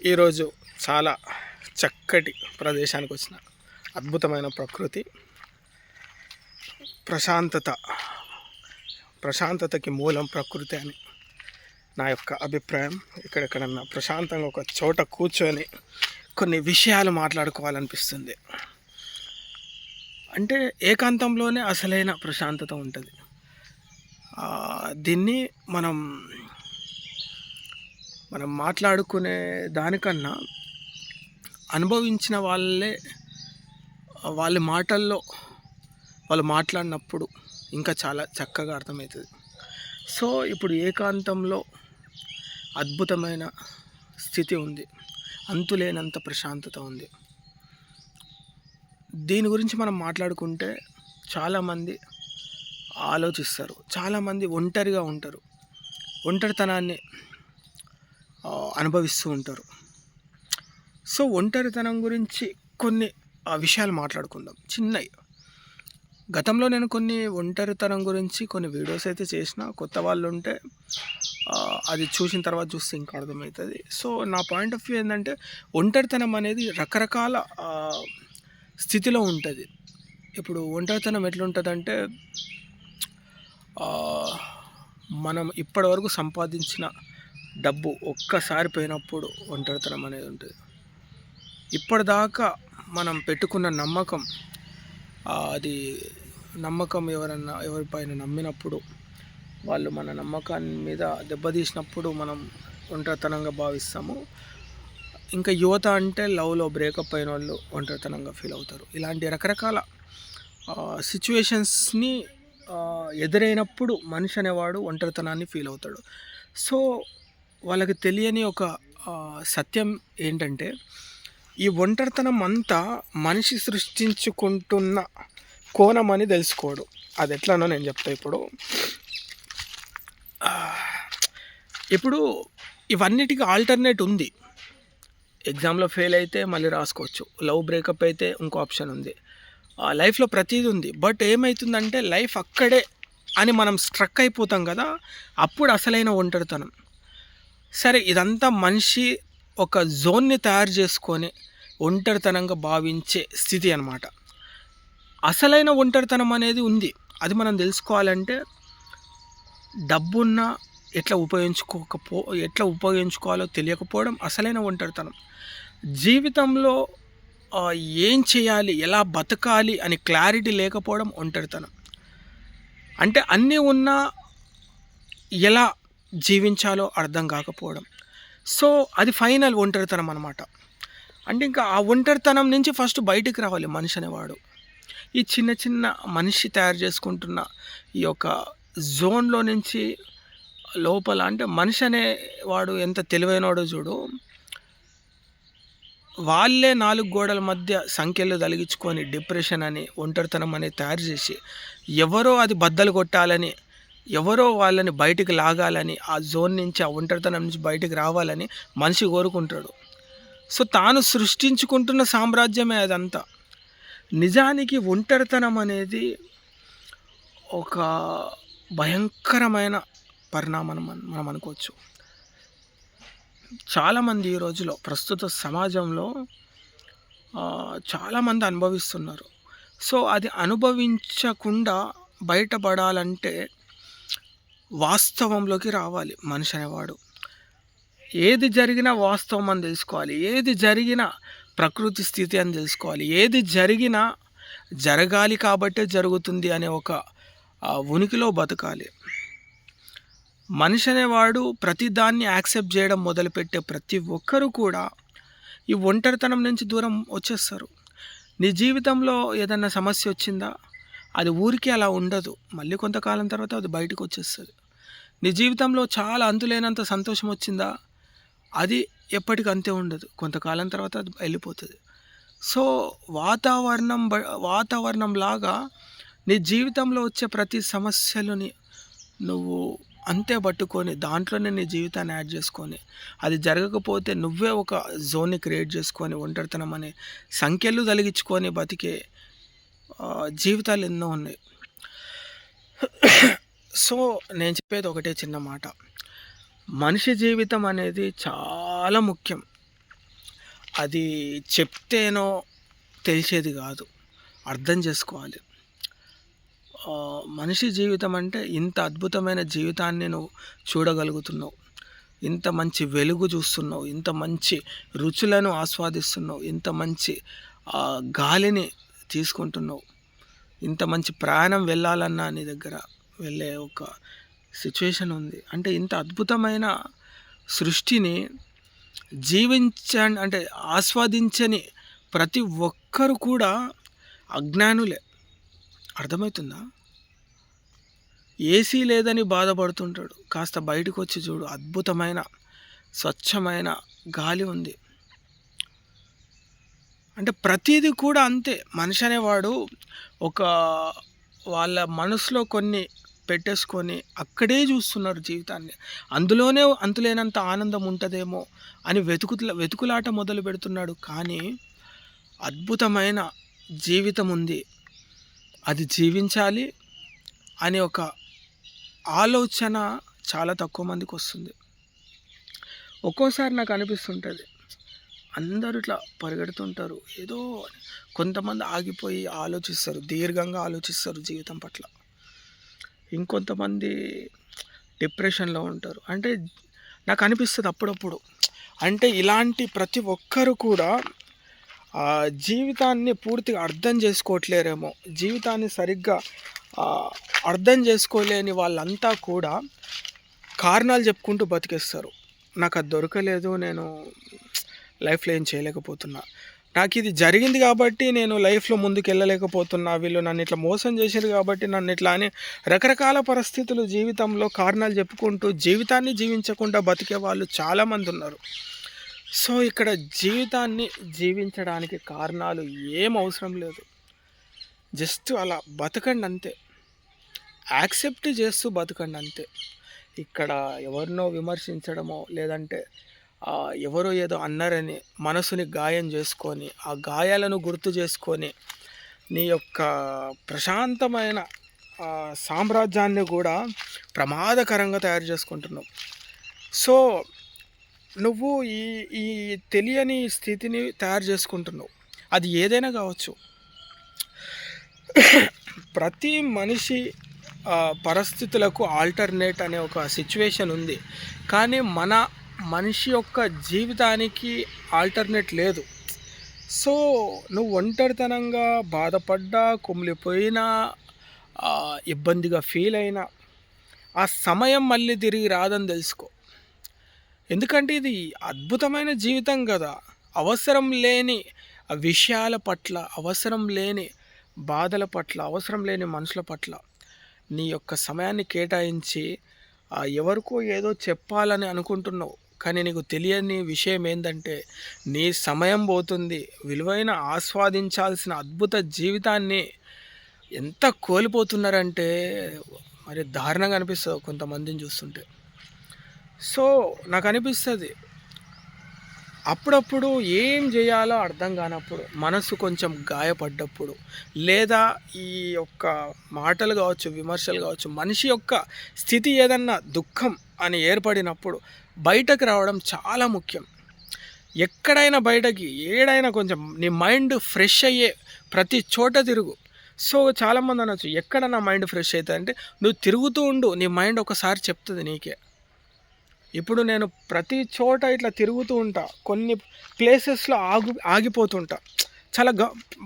ఈరోజు చాలా చక్కటి ప్రదేశానికి వచ్చిన. అద్భుతమైన ప్రకృతి, ప్రశాంతతకి మూలం ప్రకృతి అని నా యొక్క అభిప్రాయం. ఇక్కడెక్కడన్నా ప్రశాంతంగా ఒక చోట కూర్చొని కొన్ని విషయాలు మాట్లాడుకోవాలనిపిస్తుంది. అంటే ఏకాంతంలోనే అసలైన ప్రశాంతత ఉంటుంది. దీన్ని మనం మాట్లాడుకునే దానికన్నా అనుభవించిన వాళ్ళ మాటల్లో వాళ్ళు మాట్లాడినప్పుడు ఇంకా చాలా చక్కగా అర్థమవుతుంది. సో ఇప్పుడు ఏకాంతంలో అద్భుతమైన స్థితి ఉంది, అంతులేనంత ప్రశాంతత ఉంది. దీని గురించి మనం మాట్లాడుకుంటే చాలామంది ఆలోచిస్తారు, చాలామంది ఒంటరిగా ఉంటారు, ఒంటరితనాన్ని అనుభవిస్తూ ఉంటారు. సో ఒంటరితనం గురించి కొన్ని విషయాలు మాట్లాడుకుందాం చిన్నవి. గతంలో నేను కొన్ని ఒంటరితనం గురించి కొన్ని వీడియోస్ అయితే చేసిన. కొత్త వాళ్ళు ఉంటే అది చూసిన తర్వాత చూస్తే ఇంకా అర్థమవుతుంది. సో నా పాయింట్ ఆఫ్ వ్యూ ఏంటంటే, ఒంటరితనం అనేది రకరకాల స్థితిలో ఉంటుంది. ఇప్పుడు ఒంటరితనం ఎట్లుంటుందంటే, మనం ఇప్పటివరకు సంపాదించిన డబ్బు ఒక్కసారి పోయినప్పుడు ఒంటరితనం అనేది ఉంటుంది. ఇప్పటిదాకా మనం పెట్టుకున్న నమ్మకం, అది నమ్మకం ఎవరిపైన నమ్మినప్పుడు వాళ్ళు మన నమ్మకాన్ని మీద దెబ్బతీసినప్పుడు మనం ఒంటరితనంగా భావిస్తాము. ఇంకా యువత అంటే లవ్లో బ్రేకప్ అయిన వాళ్ళు ఒంటరితనంగా ఫీల్ అవుతారు. ఇలాంటి రకరకాల సిచ్యువేషన్స్ని ఎదురైనప్పుడు మనిషి అనేవాడు ఒంటరితనాన్ని ఫీల్ అవుతాడు. సో వాళ్ళకి తెలియని ఒక సత్యం ఏంటంటే, ఈ ఒంటరితనం అంతా మనిషి సృష్టించుకుంటున్న కోణం అని తెలుసుకోడు. అది ఎట్లానో నేను చెప్తా. ఇప్పుడు ఇవన్నిటికీ ఆల్టర్నేట్ ఉంది. ఎగ్జామ్లో ఫెయిల్ అయితే మళ్ళీ రాసుకోవచ్చు, లవ్ బ్రేకప్ అయితే ఇంకో ఆప్షన్ ఉంది, లైఫ్లో ప్రతిదీ ఉంది. బట్ ఏమవుతుందంటే, లైఫ్ అక్కడే అని మనం స్ట్రక్ అయిపోతాం కదా, అప్పుడు అసలైన ఒంటరితనం. సరే, ఇదంతా మనిషి ఒక జోన్ని తయారు చేసుకొని ఒంటరితనంగా భావించే స్థితి అన్నమాట. అసలైన ఒంటరితనం అనేది ఉంది. అది మనం తెలుసుకోవాలంటే, డబ్బున్నా ఎట్లా ఉపయోగించుకోవాలో తెలియకపోవడం అసలైన ఒంటరితనం. జీవితంలో ఏం చేయాలి, ఎలా బతకాలి అని క్లారిటీ లేకపోవడం ఒంటరితనం. అంటే అన్నీ ఉన్నా ఎలా జీవించాలో అర్థం కాకపోవడం. సో అది ఫైనల్ ఒంటరితనం అన్నమాట. అంటే ఇంకా ఆ ఒంటరితనం నుంచి ఫస్ట్ బయటికి రావాలి మనిషి అనేవాడు. ఈ చిన్న చిన్న మనిషి తయారు చేసుకుంటున్న ఈ యొక్క జోన్లో నుంచి లోపల, అంటే మనిషి అనేవాడు ఎంత తెలివైనవాడో చూడు. వాళ్ళే 4 గోడల మధ్య సంఖ్యలు తలిగించుకొని డిప్రెషన్ అని, ఒంటరితనం అని తయారు చేసి, ఎవరో అది బద్దలు కొట్టాలని, ఎవరో వాళ్ళని బయటికి లాగాలని, ఆ జోన్ నుంచి, ఆ ఒంటరితనం నుంచి బయటికి రావాలని మనిషి కోరుకుంటాడు. సో తాను సృష్టించుకుంటున్న సామ్రాజ్యమే అదంతా. నిజానికి ఒంటరితనం అనేది ఒక భయంకరమైన పరిణామం మనం అనుకోవచ్చు. చాలామంది ఈ రోజులో ప్రస్తుత సమాజంలో చాలామంది అనుభవిస్తున్నారు. సో అది అనుభవించకుండా బయటపడాలంటే వాస్తవంలోకి రావాలి మనిషి అనేవాడు. ఏది జరిగినా వాస్తవం అని తెలుసుకోవాలి, ఏది జరిగినా ప్రకృతి స్థితి అని తెలుసుకోవాలి, ఏది జరిగినా జరగాలి కాబట్టే జరుగుతుంది అనే ఒక ఉనికిలో బతకాలి. మనిషి అనేవాడు ప్రతిదాన్ని యాక్సెప్ట్ చేయడం మొదలుపెట్టే ప్రతి ఒక్కరూ కూడా ఈ ఒంటరితనం నుంచి దూరం వచ్చేస్తారు. నీ జీవితంలో ఏదన్నా సమస్య వచ్చిందా, అది ఊరికే అలా ఉండదు, మళ్ళీ కొంతకాలం తర్వాత అది బయటకు వచ్చేస్తుంది. నీ జీవితంలో చాలా అంతులేనంత సంతోషం వచ్చిందా, అది ఎప్పటికీ అంతే ఉండదు, కొంతకాలం తర్వాత అది వెళ్ళిపోతుంది. సో వాతావరణం లాగా నీ జీవితంలో వచ్చే ప్రతి సమస్యలని నువ్వు అంతే పట్టుకొని దాంట్లోనే నీ జీవితాన్ని యాడ్ చేసుకొని, అది జరగకపోతే నువ్వే ఒక జోన్ని క్రియేట్ చేసుకొని ఒంటరితనం అనే సంఖ్యలు తలిగించుకొని బతికే జీవితాలు ఎన్నో ఉన్నాయి. సో నేను చెప్పేది ఒకటే చిన్న మాట, మనిషి జీవితం అనేది చాలా ముఖ్యం. అది చెప్తేనో తెలిసేది కాదు, అర్థం చేసుకోవాలి. మనిషి జీవితం అంటే ఇంత అద్భుతమైన జీవితాన్ని నువ్వు చూడగలుగుతున్నావు, ఇంత మంచి వెలుగు చూస్తున్నావు, ఇంత మంచి రుచులను ఆస్వాదిస్తున్నావు, ఇంత మంచి గాలిని తీసుకుంటున్నావు, ఇంత మంచి ప్రయాణం వెళ్ళాలన్నా నీ దగ్గర వెళ్ళే ఒక సిచ్యువేషన్ ఉంది అంటే ఇంత అద్భుతమైన సృష్టిని అంటే ఆస్వాదించని ప్రతి ఒక్కరు కూడా అజ్ఞానులే. అర్థమవుతుందా? ఏసీ లేదని బాధపడుతుంటాడు, కాస్త బయటకు వచ్చి చూడు, అద్భుతమైన స్వచ్ఛమైన గాలి ఉంది. అంటే ప్రతిదీ కూడా అంతే. మనిషి అనేవాడు ఒక వాళ్ళ మనసులో కొన్ని పెట్టేసుకొని అక్కడే చూస్తున్నారు జీవితాన్ని, అందులోనే అంతులేనంత ఆనందం ఉంటుందేమో అని వెతుకులాట మొదలు పెడుతున్నాడు. కానీ అద్భుతమైన జీవితం ఉంది, అది జీవించాలి అని ఒక ఆలోచన చాలా తక్కువ మందికి వస్తుంది. ఒక్కోసారి నాకు అనిపిస్తుంటుంది, అందరూ ఇట్లా పరిగెడుతుంటారు ఏదో, కొంతమంది ఆగిపోయి ఆలోచిస్తారు, దీర్ఘంగా ఆలోచిస్తారు జీవితం పట్ల, ఇంకొంతమంది డిప్రెషన్లో ఉంటారు. అంటే నాకు అనిపిస్తుంది అప్పుడప్పుడు, అంటే ఇలాంటి ప్రతి ఒక్కరు కూడా జీవితాన్ని పూర్తిగా అర్థం చేసుకోవట్లేరేమో, జీవితాన్ని సరిగ్గా అర్థం చేసుకోలేని వాళ్ళంతా కూడా కారణాలు చెప్పుకుంటూ బతికేస్తారు. నాకు అది దొరకలేదు, నేను లైఫ్లో ఏం చేయలేకపోతున్నా, నాకు ఇది జరిగింది కాబట్టి నేను లైఫ్లో ముందుకు వెళ్ళలేకపోతున్నా, వీళ్ళు నన్ను ఇట్లా మోసం చేశారు కాబట్టి నన్ను ఇట్లా అని రకరకాల పరిస్థితులు జీవితంలో కారణాలు చెప్పుకుంటూ జీవితాన్ని జీవించకుండా బతికే వాళ్ళు చాలామంది ఉన్నారు. సో ఇక్కడ జీవితాన్ని జీవించడానికి కారణాలు ఏం అవసరం లేదు, జస్ట్ అలా బతకండి అంతే, యాక్సెప్ట్ చేస్తూ బతకండి అంతే. ఇక్కడ ఎవరినో విమర్శించడమో లేదంటే ఎవరో ఏదో అన్నారని మనసుని గాయం చేసుకొని ఆ గాయాలను గుర్తు చేసుకొని నీ యొక్క ప్రశాంతమైన సామ్రాజ్యాన్ని కూడా ప్రమాదకరంగా తయారు చేసుకుంటున్నావు. సో నువ్వు ఈ తెలియని స్థితిని తయారు చేసుకుంటున్నావు, అది ఏదైనా కావచ్చు. ప్రతి మనిషి పరిస్థితులకు ఆల్టర్నేట్ అనే ఒక సిచ్యువేషన్ ఉంది, కానీ మనిషి యొక్క జీవితానికి ఆల్టర్నేట్ లేదు. సో నువ్వు ఒంటరితనంగా బాధపడ్డా, కుమిలిపోయినా, ఇబ్బందిగా ఫీల్ అయినా ఆ సమయం మళ్ళీ తిరిగి రాదని తెలుసుకో. ఎందుకంటే ఇది అద్భుతమైన జీవితం కదా, అవసరం లేని విషయాల పట్ల, అవసరం లేని బాధల పట్ల, అవసరం లేని మనుషుల పట్ల నీ యొక్క సమయాన్ని కేటాయించి ఎవరికో ఏదో చెప్పాలని అనుకుంటున్నావు, కానీ నీకు తెలియని విషయం ఏంటంటే నీ సమయం పోతుంది, విలువైన ఆస్వాదించాల్సిన అద్భుత జీవితాన్ని ఎంత కోల్పోతున్నారంటే మరి దారుణంగా అనిపిస్తుంది కొంతమందిని చూస్తుంటే. సో నాకు అనిపిస్తుంది అప్పుడప్పుడు ఏం చేయాలో అర్థం కానప్పుడు, మనసు కొంచెం గాయపడ్డప్పుడు, లేదా ఈ యొక్క మాటలు కావచ్చు, విమర్శలు కావచ్చు, మనిషి యొక్క స్థితి ఏదన్నా దుఃఖం అని ఏర్పడినప్పుడు బయటకు రావడం చాలా ముఖ్యం. ఎక్కడైనా బయటకి, ఏడైనా కొంచెం నీ మైండ్ ఫ్రెష్ అయ్యే ప్రతి చోట తిరుగు. సో చాలామంది అనొచ్చు, ఎక్కడ నా మైండ్ ఫ్రెష్ అవుతుంది అంటే, నువ్వు తిరుగుతూ ఉండు, నీ మైండ్ ఒకసారి చెప్తుంది నీకే. ఇప్పుడు నేను ప్రతి చోట ఇట్లా తిరుగుతూ ఉంటా, కొన్ని ప్లేసెస్లో ఆగిపోతుంటా, చాలా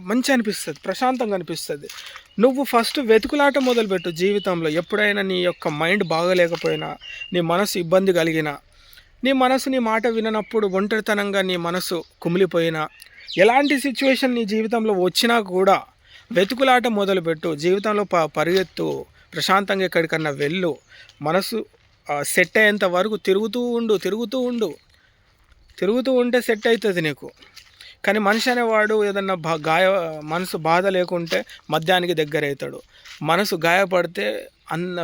మంచి అనిపిస్తుంది, ప్రశాంతంగా అనిపిస్తుంది. నువ్వు ఫస్ట్ వెతుకులాట మొదలుపెట్టు జీవితంలో. ఎప్పుడైనా నీ యొక్క మైండ్ బాగలేకపోయినా, నీ మనసు ఇబ్బంది కలిగినా, నీ మనసు నీ మాట విననప్పుడు, ఒంటరితనంగా నీ మనసు కుమిలిపోయినా, ఎలాంటి సిచ్యువేషన్ నీ జీవితంలో వచ్చినా కూడా వెతుకులాట మొదలుపెట్టు. జీవితంలో పరిగెత్తు, ప్రశాంతంగా ఎక్కడికన్నా వెళ్ళు, మనసు సెట్ అయ్యేంత వరకు తిరుగుతూ ఉంటే సెట్ అవుతుంది నీకు. కానీ మనిషి అనేవాడు ఏదన్నా మనసు బాధ లేకుంటే మద్యానికి దగ్గర అవుతాడు, మనసు గాయపడితే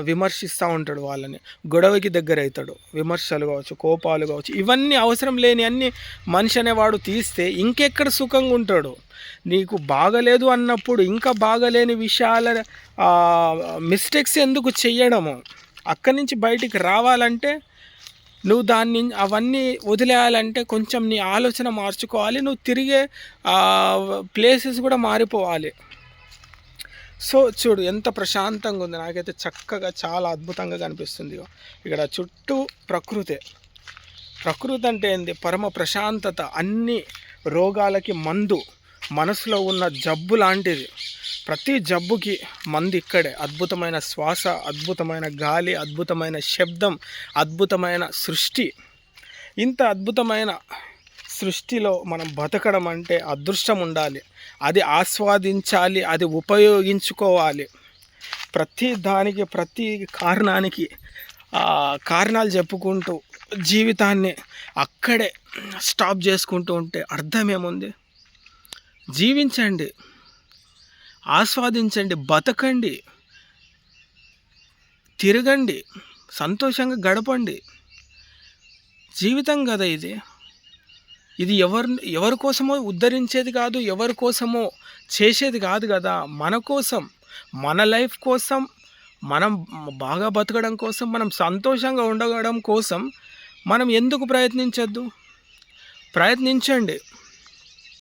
విమర్శిస్తూ ఉంటాడు, వాళ్ళని గొడవకి దగ్గర అవుతాడు, విమర్శలు కావచ్చు, కోపాలు కావచ్చు, ఇవన్నీ అవసరం లేని అన్నీ మనిషి అనేవాడు తీస్తే ఇంకెక్కడ సుఖంగా ఉంటాడు. నీకు బాగలేదు అన్నప్పుడు ఇంకా బాగలేని విషయాల మిస్టేక్స్ ఎందుకు చెయ్యడము? అక్కడి నుంచి బయటికి రావాలంటే నువ్వు దాన్ని అవన్నీ వదిలేయాలంటే కొంచెం నీ ఆలోచన మార్చుకోవాలి. నువ్వు తిరిగే ప్లేసెస్ కూడా మారిపోవాలి. సో చూడు ఎంత ప్రశాంతంగా ఉంది. నాకైతే చక్కగా చాలా అద్భుతంగా కనిపిస్తుంది. ఇక్కడ చుట్టూ ప్రకృతే. ప్రకృతి అంటే ఏంది? పరమ ప్రశాంతత. అన్ని రోగాలకి మందు. మనసులో ఉన్న జబ్బు లాంటిది. ప్రతి జబ్బుకి మందు ఇక్కడే. అద్భుతమైన శ్వాస, అద్భుతమైన గాలి, అద్భుతమైన శబ్దం, అద్భుతమైన సృష్టి. ఇంత అద్భుతమైన సృష్టిలో మనం బతకడం అంటే అదృష్టం ఉండాలి. అది ఆస్వాదించాలి, అది ఉపయోగించుకోవాలి. ప్రతి దానికి, ప్రతి కారణానికి కారణాలు చెప్పుకుంటూ జీవితాన్ని అక్కడే స్టాప్ చేసుకుంటూ ఉంటే అర్థం ఏముంది? జీవించండి, ఆస్వాదించండి, బతకండి, తిరగండి, సంతోషంగా గడపండి. జీవితం కదా ఇది. ఇది ఎవరి కోసమో ఉద్ధరించేది కాదు, ఎవరి కోసమో చేసేది కాదు కదా. మన కోసం, మన లైఫ్ కోసం, మనం బాగా బతకడం కోసం, మనం సంతోషంగా ఉండడం కోసం మనం ఎందుకు ప్రయత్నించొద్దు? ప్రయత్నించండి.